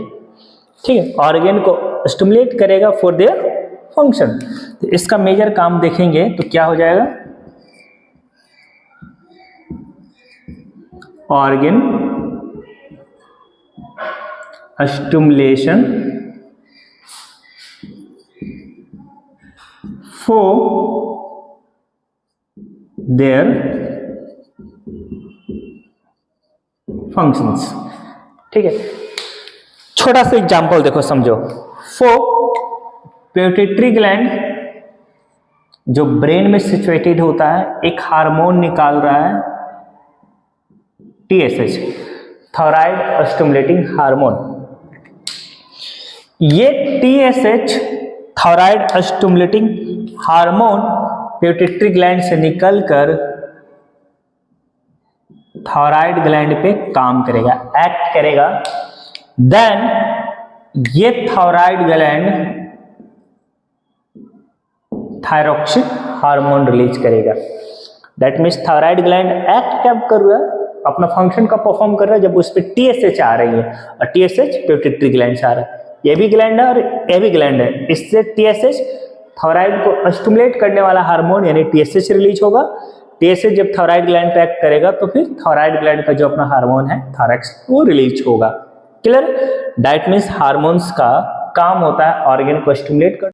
ठीक है, ऑर्गन को स्टिमुलेट करेगा फॉर देयर फंक्शन। तो इसका मेजर काम देखेंगे तो क्या हो जाएगा, organ stimulation for their functions। ठीक है, छोटा सा एग्जांपल देखो समझो। फॉर पिट्यूटरी ग्लैंड जो ब्रेन में सिचुएटेड होता है, एक हार्मोन निकाल रहा है TSH, थायराइड स्टिमुलेटिंग हार्मोन। ये TSH thyroid stimulating hormone pituitary gland से निकलकर थायराइड ग्लैंड पे काम करेगा, एक्ट करेगा। देन ये thyroid gland thyroxine hormone release करेगा। That means thyroid gland act कब कर रहा है, अपना फंक्शन का परफॉर्म कर रहा है जब उस पर TSH आ रही है, और TSH पिट्यूटरी ग्लैंड से आ रहा है। ये भी ग्लैंड है और ये भी ग्लैंड है, इससे TSH थायराइड को स्टिमुलेट करने वाला हार्मोन यानी TSH रिलीज होगा। TSH जब थायराइड ग्लैंड पे एक्ट करेगा तो फिर थायराइड ग्लैंड का जो अपना हार्मोन है थायरॉक्स वो रिलीज होगा। क्लियर। दैट मीन्स हार्मोन्स का काम होता है ऑर्गन को स्टिमुलेट कर